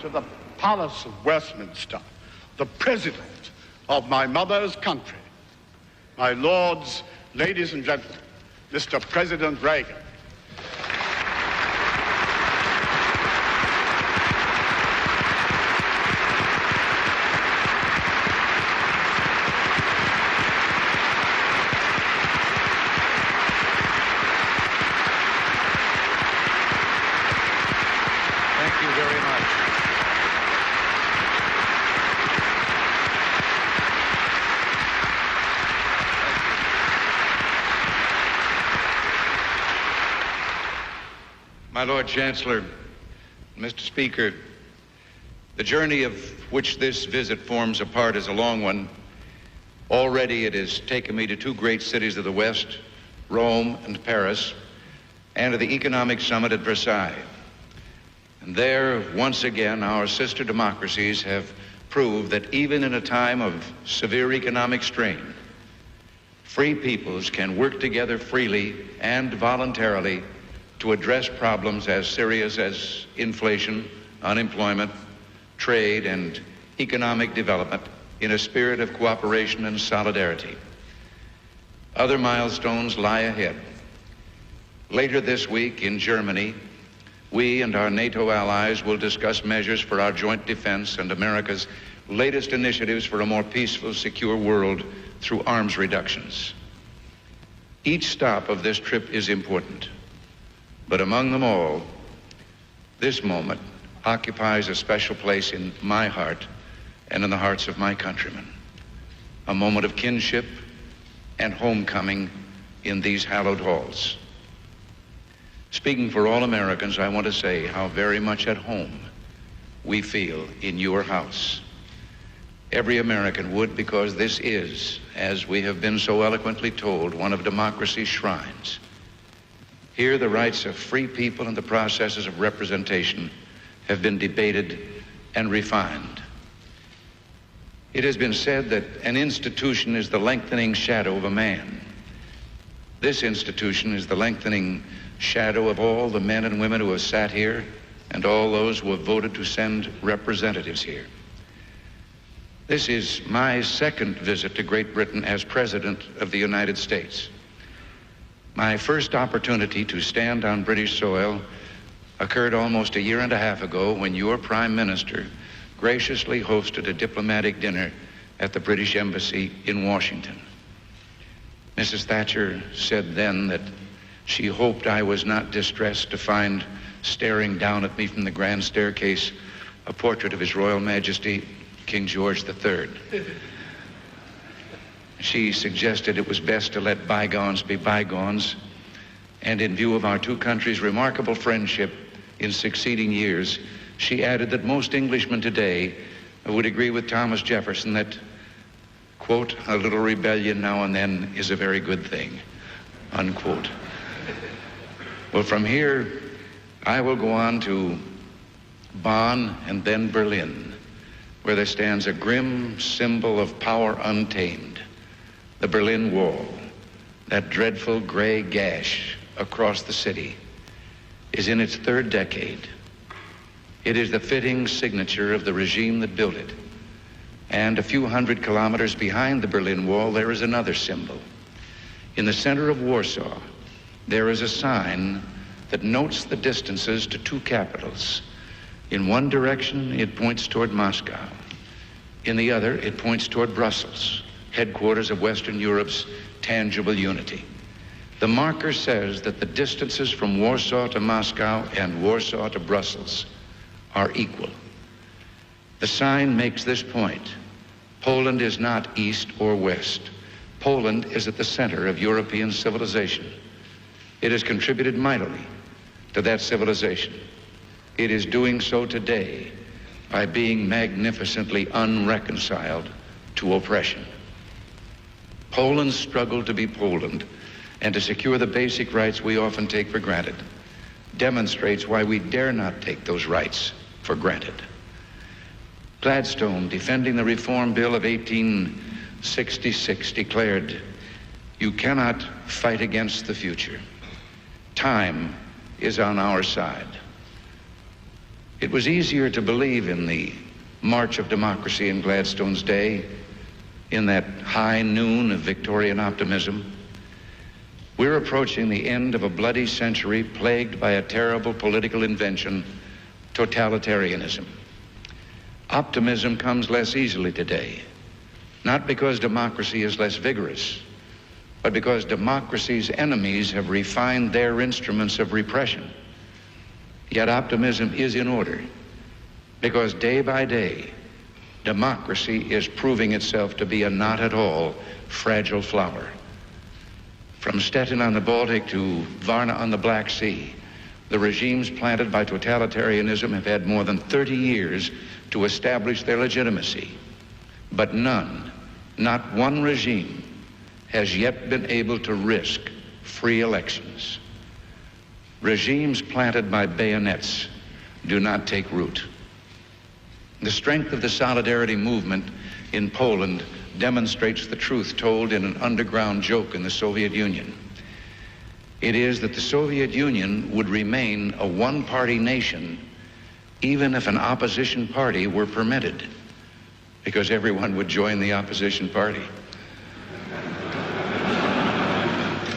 to the Palace of Westminster, the President of my mother's country, my lords, ladies and gentlemen, Mr. President Reagan. Thank you very much. My Lord Chancellor, Mr. Speaker, the journey of which this visit forms a part is a long one. Already it has taken me to two great cities of the West, Rome and Paris, and to the economic summit at Versailles. And there, once again, our sister democracies have proved that even in a time of severe economic strain, free peoples can work together freely and voluntarily to address problems as serious as inflation, unemployment, trade, and economic development in a spirit of cooperation and solidarity. Other milestones lie ahead. Later this week in Germany, we and our NATO allies will discuss measures for our joint defense and America's latest initiatives for a more peaceful, secure world through arms reductions. Each stop of this trip is important, but among them all, this moment occupies a special place in my heart and in the hearts of my countrymen. A moment of kinship and homecoming in these hallowed halls. Speaking for all Americans, I want to say how very much at home we feel in your house. Every American would, because this is, as we have been so eloquently told, one of democracy's shrines. Here, the rights of free people and the processes of representation have been debated and refined. It has been said that an institution is the lengthening shadow of a man. This institution is the lengthening shadow of all the men and women who have sat here and all those who have voted to send representatives here. This is my second visit to Great Britain as President of the United States. My first opportunity to stand on British soil occurred almost a year and a half ago when your Prime Minister graciously hosted a diplomatic dinner at the British Embassy in Washington. Mrs. Thatcher said then that she hoped I was not distressed to find staring down at me from the grand staircase a portrait of His Royal Majesty, King George III. She suggested it was best to let bygones be bygones, and in view of our two countries' remarkable friendship in succeeding years, she added that most Englishmen today would agree with Thomas Jefferson that, quote, a little rebellion now and then is a very good thing, unquote. Well, from here, I will go on to Bonn and then Berlin, where there stands a grim symbol of power untamed. The Berlin Wall, that dreadful gray gash across the city, is in its third decade. It is the fitting signature of the regime that built it. And a few hundred kilometers behind the Berlin Wall, there is another symbol. In the center of Warsaw, there is a sign that notes the distances to two capitals. In one direction, it points toward Moscow. In the other, it points toward Brussels, headquarters of Western Europe's tangible unity. The marker says that the distances from Warsaw to Moscow and Warsaw to Brussels are equal. The sign makes this point. Poland is not east or west. Poland is at the center of European civilization. It has contributed mightily to that civilization. It is doing so today by being magnificently unreconciled to oppression. Poland's struggle to be Poland and to secure the basic rights we often take for granted demonstrates why we dare not take those rights for granted. Gladstone, defending the Reform Bill of 1866, declared, "You cannot fight against the future. Time is on our side." It was easier to believe in the march of democracy in Gladstone's day, in that high noon of Victorian optimism. We're approaching the end of a bloody century plagued by a terrible political invention, totalitarianism. Optimism comes less easily today, not because democracy is less vigorous, but because democracy's enemies have refined their instruments of repression. Yet optimism is in order, because day by day, democracy is proving itself to be a not at all fragile flower. From Stettin on the Baltic to Varna on the Black Sea, the regimes planted by totalitarianism have had more than 30 years to establish their legitimacy. But none, not one regime, has yet been able to risk free elections. Regimes planted by bayonets do not take root. The strength of the solidarity movement in Poland demonstrates the truth told in an underground joke in the Soviet Union. It is that the Soviet Union would remain a one-party nation even if an opposition party were permitted, because everyone would join the opposition party.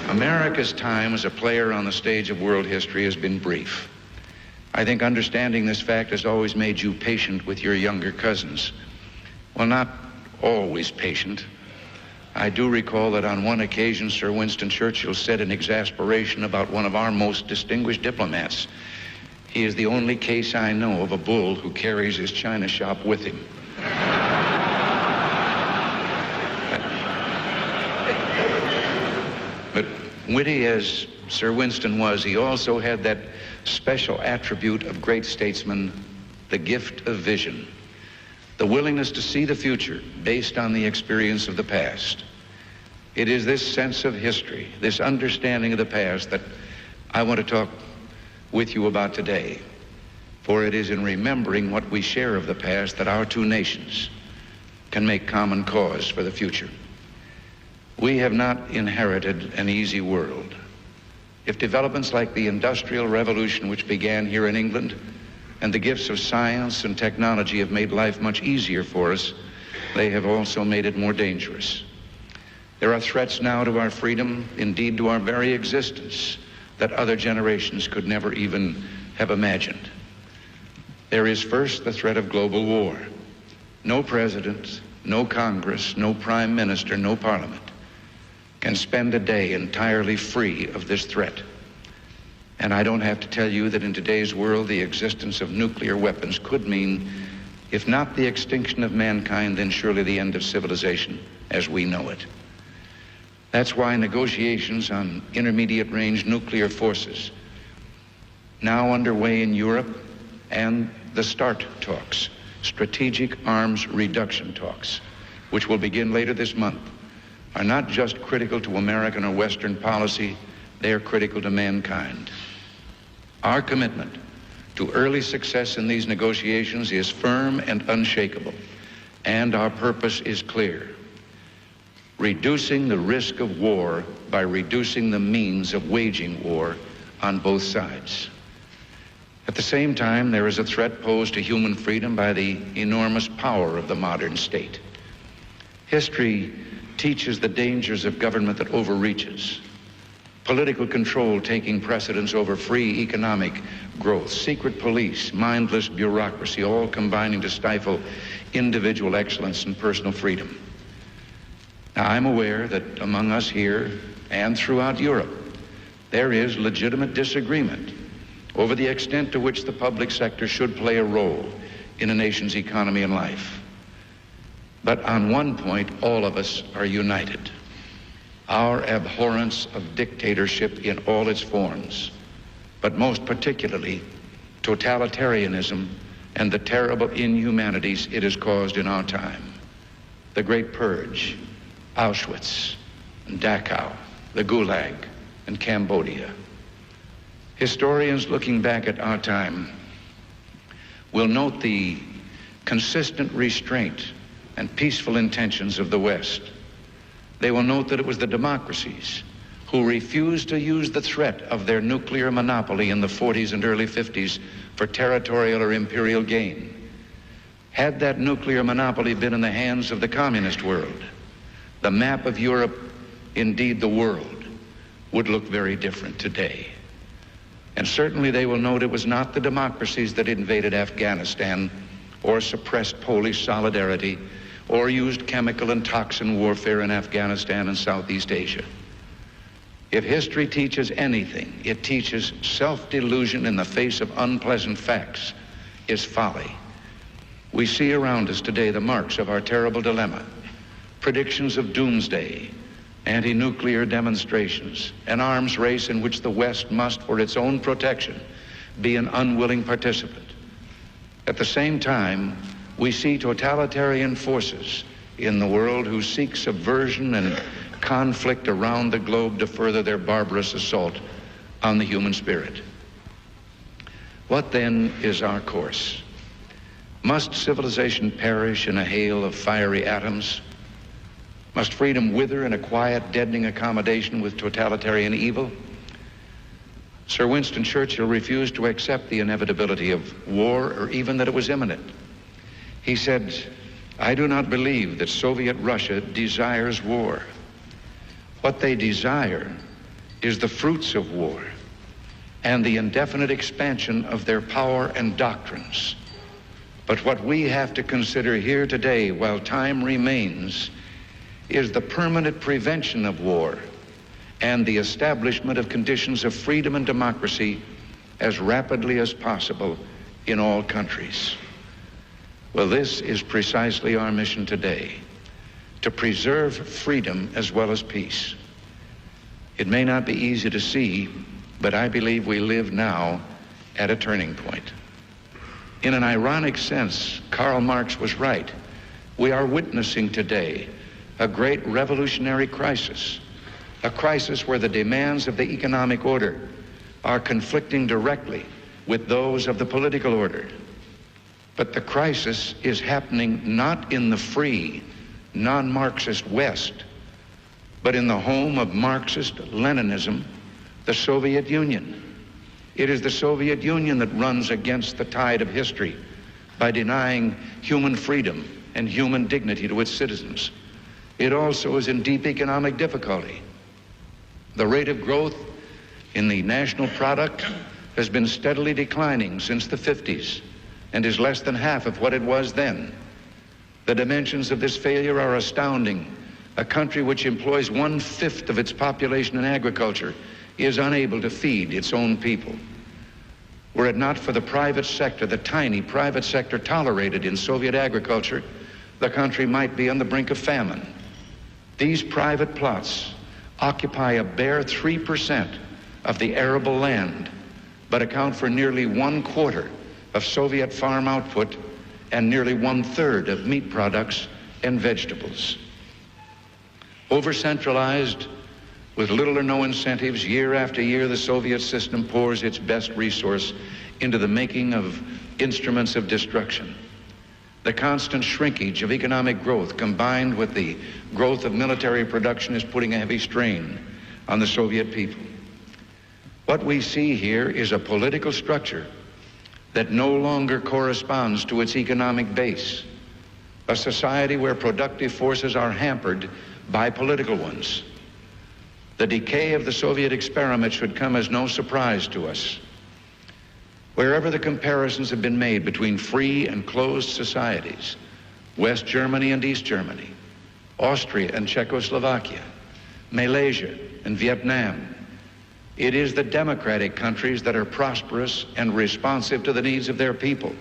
America's time as a player on the stage of world history has been brief. I think understanding this fact has always made you patient with your younger cousins. Well, not always patient. I do recall that on one occasion, Sir Winston Churchill said in exasperation about one of our most distinguished diplomats, "He is the only case I know of a bull who carries his china shop with him." But witty as Sir Winston was, he also had that special attribute of great statesmen, the gift of vision, the willingness to see the future based on the experience of the past. It is this sense of history, this understanding of the past, that I want to talk with you about today. For it is in remembering what we share of the past that our two nations can make common cause for the future. We have not inherited an easy world. If developments like the Industrial Revolution, which began here in England, and the gifts of science and technology have made life much easier for us, they have also made it more dangerous. There are threats now to our freedom, indeed to our very existence, that other generations could never even have imagined. There is first the threat of global war. No president, no Congress, no prime minister, no parliament can spend a day entirely free of this threat. And I don't have to tell you that in today's world, the existence of nuclear weapons could mean, if not the extinction of mankind, then surely the end of civilization as we know it. That's why negotiations on intermediate-range nuclear forces, now underway in Europe, and the START talks, Strategic Arms Reduction talks, which will begin later this month, are not just critical to American or Western policy, they are critical to mankind. Our commitment to early success in these negotiations is firm and unshakable, and our purpose is clear: reducing the risk of war by reducing the means of waging war on both sides. At the same time, there is a threat posed to human freedom by the enormous power of the modern state. History teaches the dangers of government that overreaches, political control taking precedence over free economic growth, secret police, mindless bureaucracy, all combining to stifle individual excellence and personal freedom. Now, I'm aware that among us here and throughout Europe, there is legitimate disagreement over the extent to which the public sector should play a role in a nation's economy and life. But on one point, all of us are united: our abhorrence of dictatorship in all its forms, but most particularly totalitarianism and the terrible inhumanities it has caused in our time. The Great Purge, Auschwitz, and Dachau, the Gulag, and Cambodia. Historians looking back at our time will note the consistent restraint and peaceful intentions of the West. They will note that it was the democracies who refused to use the threat of their nuclear monopoly in the 40s and early 50s for territorial or imperial gain. Had that nuclear monopoly been in the hands of the communist world, the map of Europe, indeed the world, would look very different today. And certainly they will note it was not the democracies that invaded Afghanistan or suppressed Polish solidarity or used chemical and toxin warfare in Afghanistan and Southeast Asia. If history teaches anything, it teaches self-delusion in the face of unpleasant facts is folly. We see around us today the marks of our terrible dilemma, predictions of doomsday, anti-nuclear demonstrations, an arms race in which the West must, for its own protection, be an unwilling participant. At the same time, we see totalitarian forces in the world who seek subversion and conflict around the globe to further their barbarous assault on the human spirit. What then is our course? Must civilization perish in a hail of fiery atoms? Must freedom wither in a quiet, deadening accommodation with totalitarian evil? Sir Winston Churchill refused to accept the inevitability of war or even that it was imminent. He said, "I do not believe that Soviet Russia desires war. What they desire is the fruits of war and the indefinite expansion of their power and doctrines. But what we have to consider here today, while time remains, is the permanent prevention of war and the establishment of conditions of freedom and democracy as rapidly as possible in all countries." Well, this is precisely our mission today, to preserve freedom as well as peace. It may not be easy to see, but I believe we live now at a turning point. In an ironic sense, Karl Marx was right. We are witnessing today a great revolutionary crisis, a crisis where the demands of the economic order are conflicting directly with those of the political order. But the crisis is happening not in the free, non-Marxist West, but in the home of Marxist-Leninism, the Soviet Union. It is the Soviet Union that runs against the tide of history by denying human freedom and human dignity to its citizens. It also is in deep economic difficulty. The rate of growth in the national product has been steadily declining since the 50s and is less than half of what it was then. The dimensions of this failure are astounding. A country which employs 1/5 of its population in agriculture is unable to feed its own people. Were it not for the private sector, the tiny private sector tolerated in Soviet agriculture, the country might be on the brink of famine. These private plots occupy a bare 3% of the arable land, but account for nearly 1/4 of Soviet farm output and nearly 1/3 of meat products and vegetables. Over-centralized, with little or no incentives, year after year, the Soviet system pours its best resource into the making of instruments of destruction. The constant shrinkage of economic growth combined with the growth of military production is putting a heavy strain on the Soviet people. What we see here is a political structure that no longer corresponds to its economic base, a society where productive forces are hampered by political ones. The decay of the Soviet experiment should come as no surprise to us. Wherever the comparisons have been made between free and closed societies, West Germany and East Germany, Austria and Czechoslovakia, Malaysia and Vietnam, it is the democratic countries that are prosperous and responsive to the needs of their people.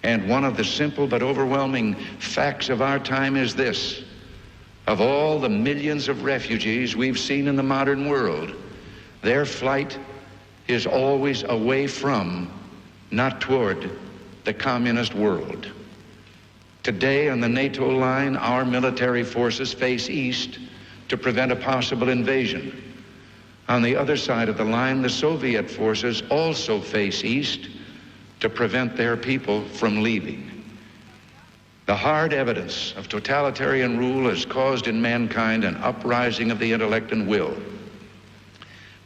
And one of the simple but overwhelming facts of our time is this: of all the millions of refugees we've seen in the modern world, their flight is always away from, not toward, the communist world. Today on the NATO line, our military forces face east to prevent a possible invasion. On the other side of the line, the Soviet forces also face east to prevent their people from leaving. The hard evidence of totalitarian rule has caused in mankind an uprising of the intellect and will.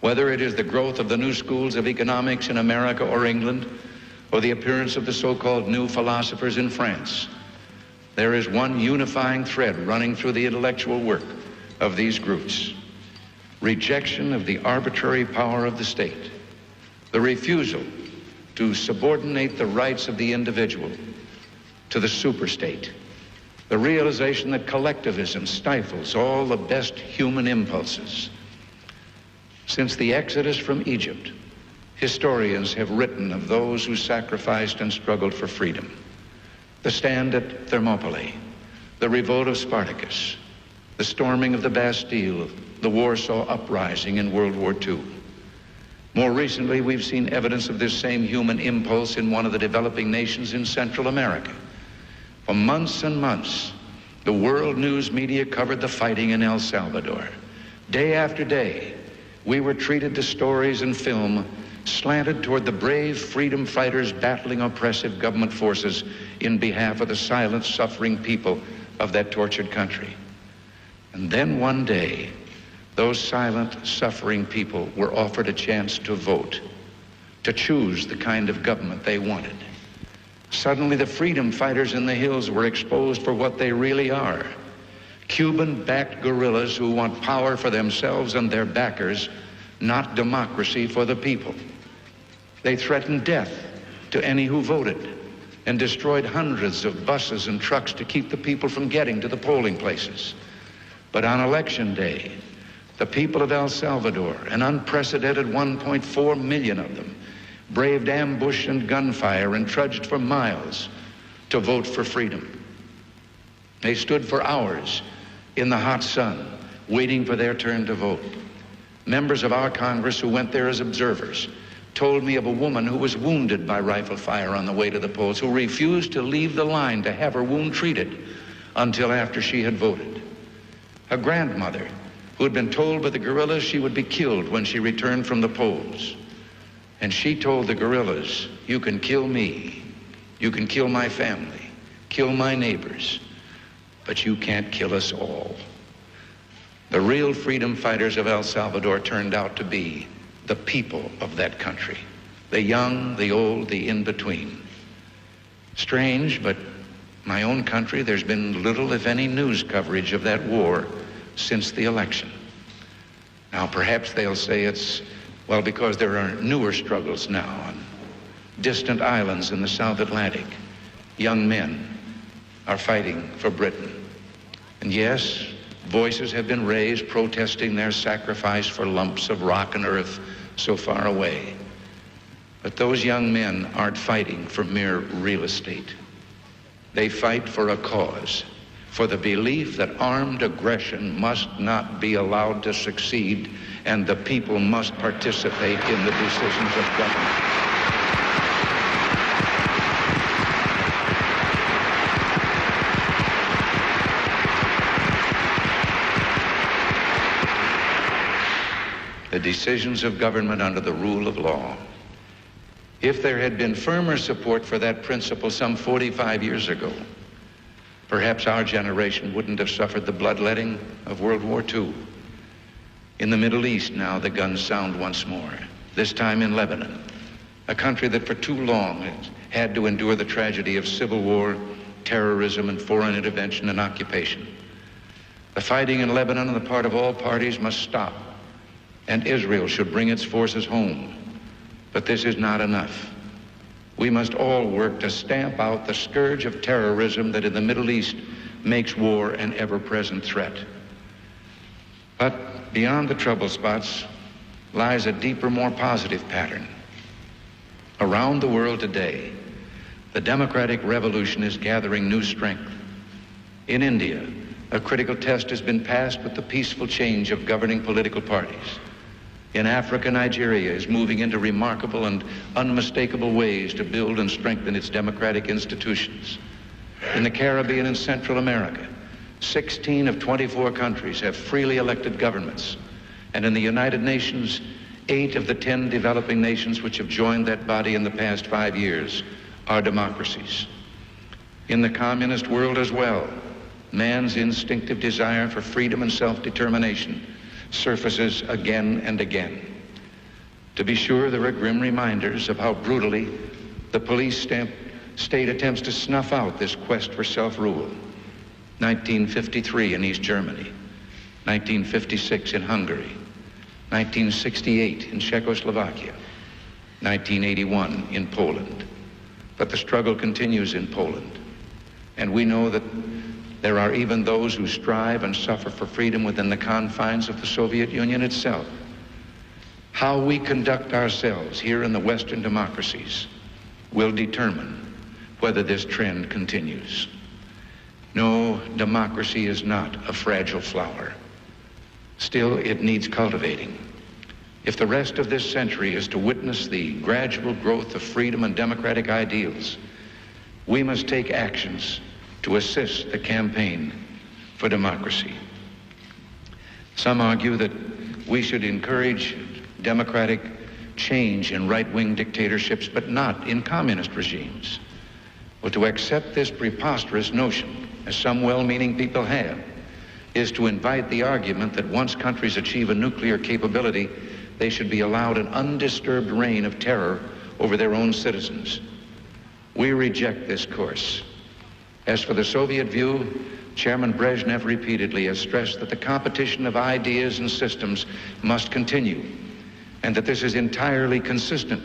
Whether it is the growth of the new schools of economics in America or England, or the appearance of the so-called new philosophers in France, there is one unifying thread running through the intellectual work of these groups: rejection of the arbitrary power of the state, the refusal to subordinate the rights of the individual to the superstate, the realization that collectivism stifles all the best human impulses. Since the Exodus from Egypt, historians have written of those who sacrificed and struggled for freedom. The stand at Thermopylae, the revolt of Spartacus, the storming of the Bastille, the Warsaw Uprising in World War II. More recently, we've seen evidence of this same human impulse in one of the developing nations in Central America. For months and months, the world news media covered the fighting in El Salvador. Day after day, we were treated to stories and film slanted toward the brave freedom fighters battling oppressive government forces in behalf of the silent, suffering people of that tortured country. And then one day, those silent, suffering people were offered a chance to vote, to choose the kind of government they wanted. Suddenly, the freedom fighters in the hills were exposed for what they really are: Cuban-backed guerrillas who want power for themselves and their backers, not democracy for the people. They threatened death to any who voted and destroyed hundreds of buses and trucks to keep the people from getting to the polling places. But on election day, the people of El Salvador, an unprecedented 1.4 million of them, braved ambush and gunfire and trudged for miles to vote for freedom. They stood for hours in the hot sun, waiting for their turn to vote. Members of our Congress who went there as observers told me of a woman who was wounded by rifle fire on the way to the polls, who refused to leave the line to have her wound treated until after she had voted. A grandmother who had been told by the guerrillas she would be killed when she returned from the polls. And she told the guerrillas, "You can kill me, you can kill my family, kill my neighbors, but you can't kill us all." The real freedom fighters of El Salvador turned out to be the people of that country, the young, the old, the in-between. Strange, but my own country, there's been little, if any, news coverage of that war since the election. Now, perhaps they'll say it's, well, because there are newer struggles now on distant islands in the South Atlantic. Young men are fighting for Britain. And yes, voices have been raised protesting their sacrifice for lumps of rock and earth so far away. But those young men aren't fighting for mere real estate. They fight for a cause, for the belief that armed aggression must not be allowed to succeed, and the people must participate in the decisions of government. The decisions of government under the rule of law. If there had been firmer support for that principle some 45 years ago, perhaps our generation wouldn't have suffered the bloodletting of World War II. In the Middle East now, the guns sound once more, this time in Lebanon, a country that for too long has had to endure the tragedy of civil war, terrorism, and foreign intervention and occupation. The fighting in Lebanon on the part of all parties must stop, and Israel should bring its forces home. But this is not enough. We must all work to stamp out the scourge of terrorism that in the Middle East makes war an ever-present threat. But beyond the trouble spots lies a deeper, more positive pattern. Around the world today, the democratic revolution is gathering new strength. In India, a critical test has been passed with the peaceful change of governing political parties. In Africa, Nigeria is moving into remarkable and unmistakable ways to build and strengthen its democratic institutions. In the Caribbean and Central America, 16 of 24 countries have freely elected governments. And in the United Nations, 8 of the 10 developing nations which have joined that body in the past 5 years are democracies. In the communist world as well, man's instinctive desire for freedom and self-determination surfaces again and again. To be sure, there are grim reminders of how brutally the police state attempts to snuff out this quest for self-rule. 1953 in East Germany, 1956 in Hungary, 1968 in Czechoslovakia, 1981 in Poland. But the struggle continues in Poland, and we know that there are even those who strive and suffer for freedom within the confines of the Soviet Union itself. How we conduct ourselves here in the Western democracies will determine whether this trend continues. No, democracy is not a fragile flower. Still, it needs cultivating. If the rest of this century is to witness the gradual growth of freedom and democratic ideals, we must take actions to assist the campaign for democracy. Some argue that we should encourage democratic change in right-wing dictatorships, but not in communist regimes. Well, to accept this preposterous notion, as some well-meaning people have, is to invite the argument that once countries achieve a nuclear capability, they should be allowed an undisturbed reign of terror over their own citizens. We reject this course. As for the Soviet view, Chairman Brezhnev repeatedly has stressed that the competition of ideas and systems must continue, and that this is entirely consistent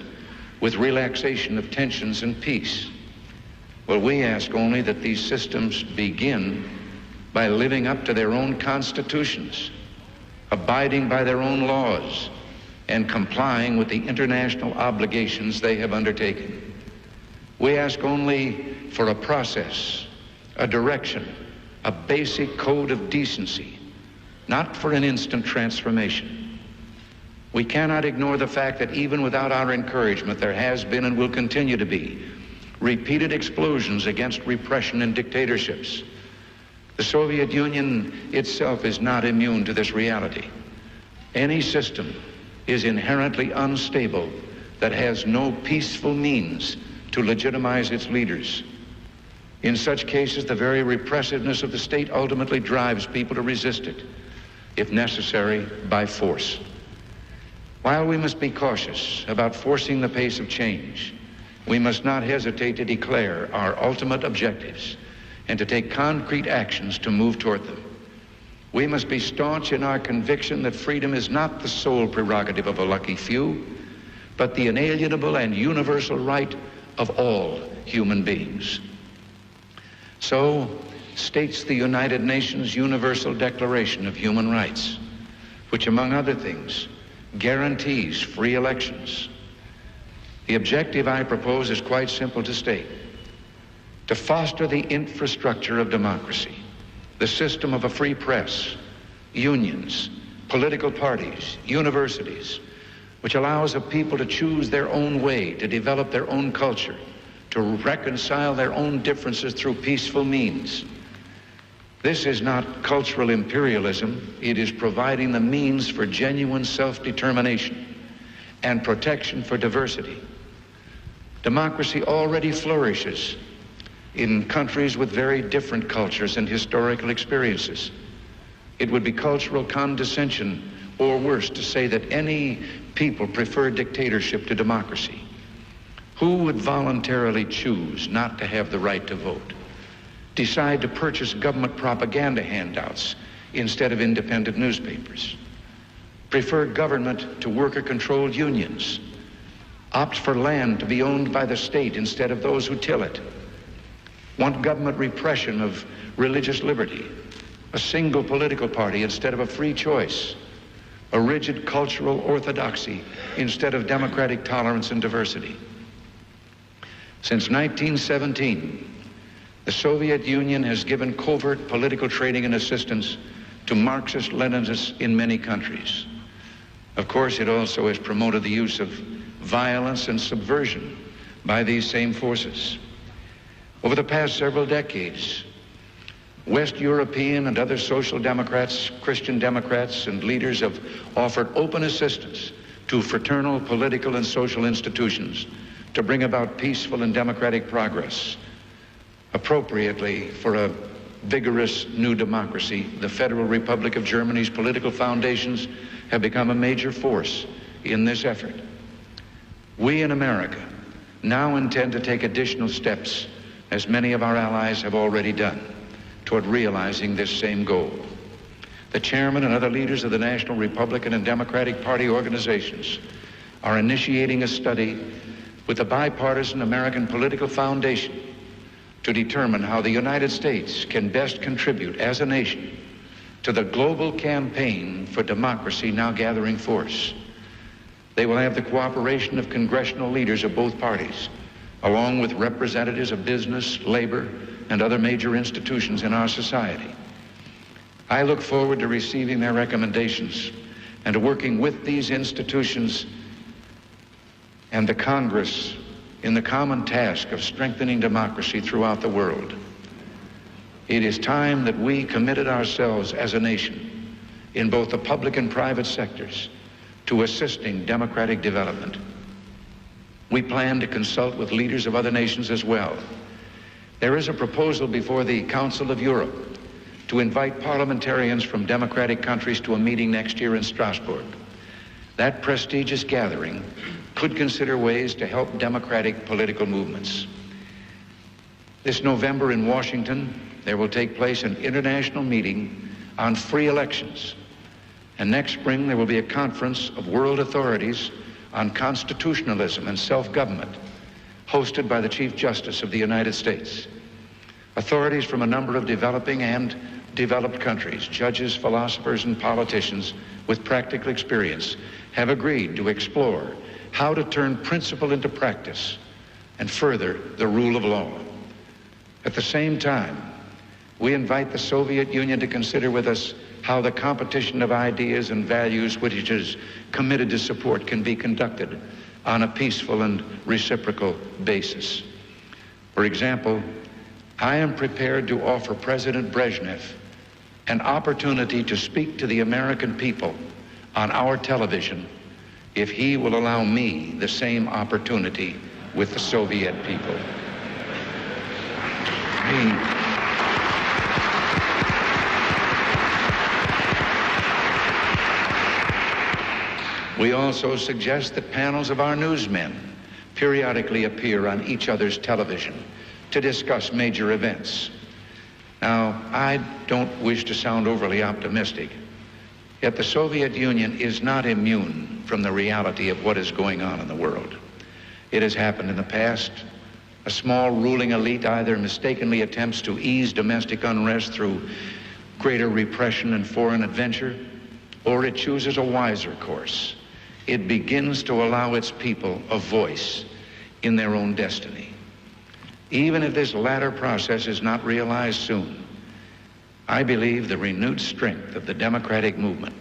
with relaxation of tensions and peace. Well, we ask only that these systems begin by living up to their own constitutions, abiding by their own laws, and complying with the international obligations they have undertaken. We ask only for a process, a direction, a basic code of decency, not for an instant transformation. We cannot ignore the fact that even without our encouragement, there has been and will continue to be repeated explosions against repression and dictatorships. The Soviet Union itself is not immune to this reality. Any system is inherently unstable that has no peaceful means to legitimize its leaders. In such cases, the very repressiveness of the state ultimately drives people to resist it, if necessary, by force. While we must be cautious about forcing the pace of change, we must not hesitate to declare our ultimate objectives and to take concrete actions to move toward them. We must be staunch in our conviction that freedom is not the sole prerogative of a lucky few, but the inalienable and universal right of all human beings. So states the United Nations Universal Declaration of Human Rights, which, among other things, guarantees free elections. The objective I propose is quite simple to state: to foster the infrastructure of democracy, the system of a free press, unions, political parties, universities, which allows a people to choose their own way, to develop their own culture, to reconcile their own differences through peaceful means. This is not cultural imperialism. It is providing the means for genuine self-determination and protection for diversity. Democracy already flourishes in countries with very different cultures and historical experiences. It would be cultural condescension, or worse, to say that any people prefer dictatorship to democracy. Who would voluntarily choose not to have the right to vote? Decide to purchase government propaganda handouts instead of independent newspapers? Prefer government to worker-controlled unions? Opt for land to be owned by the state instead of those who till it? Want government repression of religious liberty? A single political party instead of a free choice? A rigid cultural orthodoxy instead of democratic tolerance and diversity? Since 1917, the Soviet Union has given covert political training and assistance to Marxist-Leninists in many countries. Of course, it also has promoted the use of violence and subversion by these same forces. Over the past several decades, West European and other social democrats, Christian democrats, and leaders have offered open assistance to fraternal political and social institutions to bring about peaceful and democratic progress. Appropriately, for a vigorous new democracy, the Federal Republic of Germany's political foundations have become a major force in this effort. We in America now intend to take additional steps, as many of our allies have already done, toward realizing this same goal. The chairman and other leaders of the National Republican and Democratic Party organizations are initiating a study with the Bipartisan American Political Foundation to determine how the United States can best contribute as a nation to the global campaign for democracy now gathering force. They will have the cooperation of congressional leaders of both parties, along with representatives of business, labor, and other major institutions in our society. I look forward to receiving their recommendations and to working with these institutions and the Congress in the common task of strengthening democracy throughout the world. It is time that we committed ourselves as a nation in both the public and private sectors to assisting democratic development. We plan to consult with leaders of other nations as well. There is a proposal before the Council of Europe to invite parliamentarians from democratic countries to a meeting next year in Strasbourg. That prestigious gathering could consider ways to help democratic political movements. This November in Washington, there will take place an international meeting on free elections. And next spring, there will be a conference of world authorities on constitutionalism and self-government, hosted by the Chief Justice of the United States. Authorities from a number of developing and developed countries, judges, philosophers, and politicians with practical experience have agreed to explore how to turn principle into practice and further the rule of law. At the same time, we invite the Soviet Union to consider with us how the competition of ideas and values which it is committed to support can be conducted on a peaceful and reciprocal basis. For example, I am prepared to offer President Brezhnev an opportunity to speak to the American people on our television if he will allow me the same opportunity with the Soviet people. We also suggest that panels of our newsmen periodically appear on each other's television to discuss major events. Now, I don't wish to sound overly optimistic, yet the Soviet Union is not immune from the reality of what is going on in the world. It has happened in the past. A small ruling elite either mistakenly attempts to ease domestic unrest through greater repression and foreign adventure, or it chooses a wiser course. It begins to allow its people a voice in their own destiny. Even if this latter process is not realized soon, I believe the renewed strength of the democratic movement,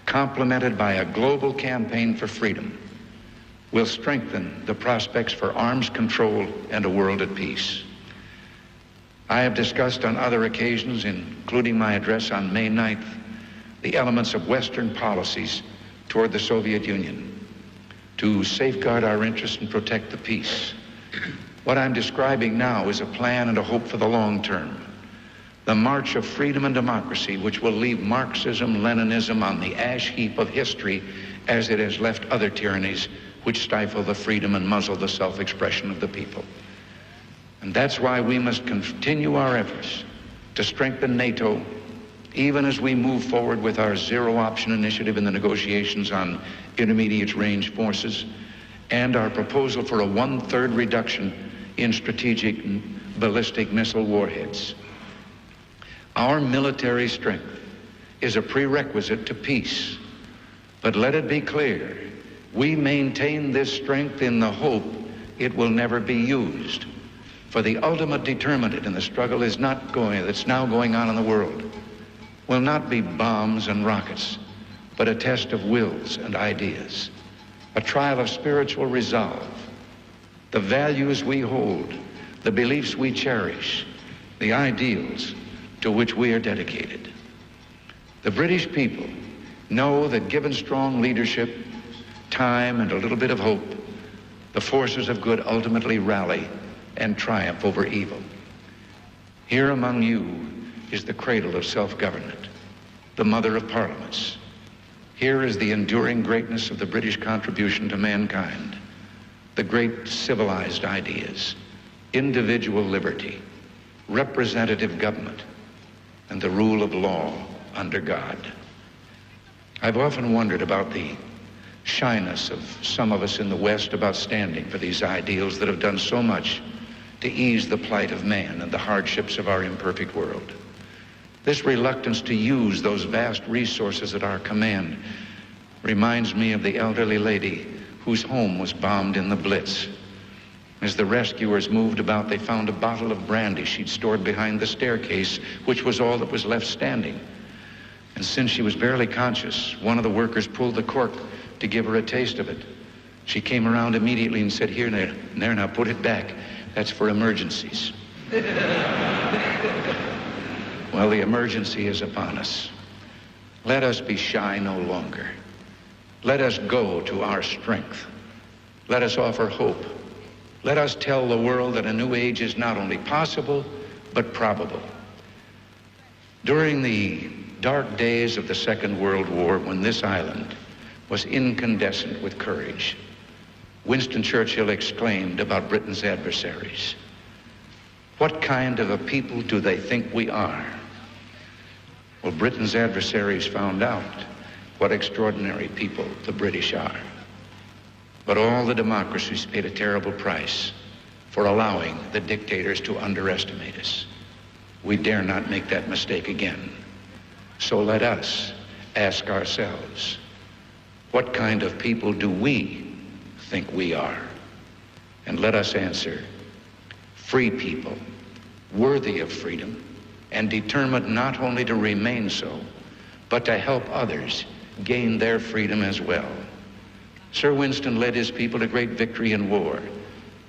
complemented by a global campaign for freedom, will strengthen the prospects for arms control and a world at peace. I have discussed on other occasions, including my address on May 9th, the elements of Western policies toward the Soviet Union to safeguard our interests and protect the peace. What I'm describing now is a plan and a hope for the long term. The march of freedom and democracy, which will leave Marxism, Leninism on the ash heap of history as it has left other tyrannies which stifle the freedom and muzzle the self-expression of the people. And that's why we must continue our efforts to strengthen NATO, even as we move forward with our zero-option initiative in the negotiations on intermediate-range forces and our proposal for a 1/3 reduction in strategic ballistic missile warheads. Our military strength is a prerequisite to peace, but let it be clear, we maintain this strength in the hope it will never be used. For the ultimate determinant in the struggle that's now going on in the world will not be bombs and rockets, but a test of wills and ideas, a trial of spiritual resolve, the values we hold, the beliefs we cherish, the ideals to which we are dedicated. The British people know that given strong leadership, time, and a little bit of hope, the forces of good ultimately rally and triumph over evil. Here among you is the cradle of self-government, the mother of parliaments. Here is the enduring greatness of the British contribution to mankind, the great civilized ideas, individual liberty, representative government, and the rule of law under God. I've often wondered about the shyness of some of us in the West about standing for these ideals that have done so much to ease the plight of man and the hardships of our imperfect world. This reluctance to use those vast resources at our command reminds me of the elderly lady whose home was bombed in the Blitz. As the rescuers moved about, they found a bottle of brandy she'd stored behind the staircase, which was all that was left standing. And since she was barely conscious, one of the workers pulled the cork to give her a taste of it. She came around immediately and said, "Here, there, now put it back. That's for emergencies." Well, the emergency is upon us. Let us be shy no longer. Let us go to our strength. Let us offer hope. Let us tell the world that a new age is not only possible, but probable. During the dark days of the Second World War, when this island was incandescent with courage, Winston Churchill exclaimed about Britain's adversaries, "What kind of a people do they think we are?" Well, Britain's adversaries found out what extraordinary people the British are. But all the democracies paid a terrible price for allowing the dictators to underestimate us. We dare not make that mistake again. So let us ask ourselves, what kind of people do we think we are? And let us answer, free people, worthy of freedom, and determined not only to remain so, but to help others gain their freedom as well. Sir Winston led his people to great victory in war,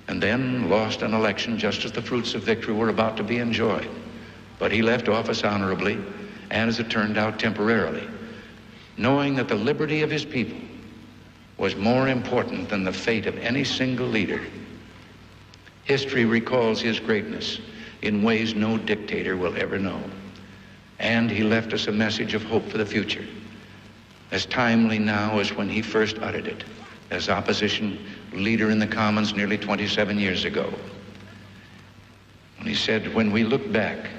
and then lost an election just as the fruits of victory were about to be enjoyed. But he left office honorably, and as it turned out, temporarily, knowing that the liberty of his people was more important than the fate of any single leader. History recalls his greatness in ways no dictator will ever know. And he left us a message of hope for the future, as timely now as when he first uttered it as opposition leader in the Commons nearly 27 years ago. When he said, "When we look back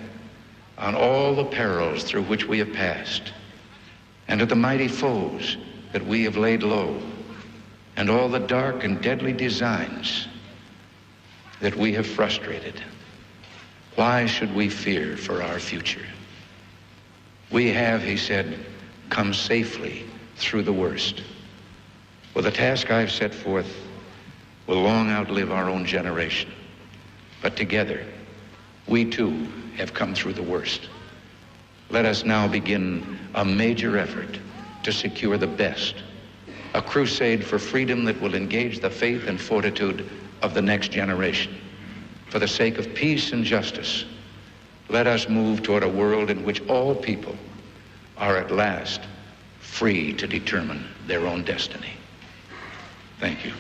on all the perils through which we have passed, and at the mighty foes that we have laid low, and all the dark and deadly designs that we have frustrated, why should we fear for our future? We have," he said, "come safely through the worst. Well, the task I've set forth will long outlive our own generation. But together, we too have come through the worst. Let us now begin a major effort to secure the best, a crusade for freedom that will engage the faith and fortitude of the next generation. For the sake of peace and justice, let us move toward a world in which all people are at last free to determine their own destiny." Thank you.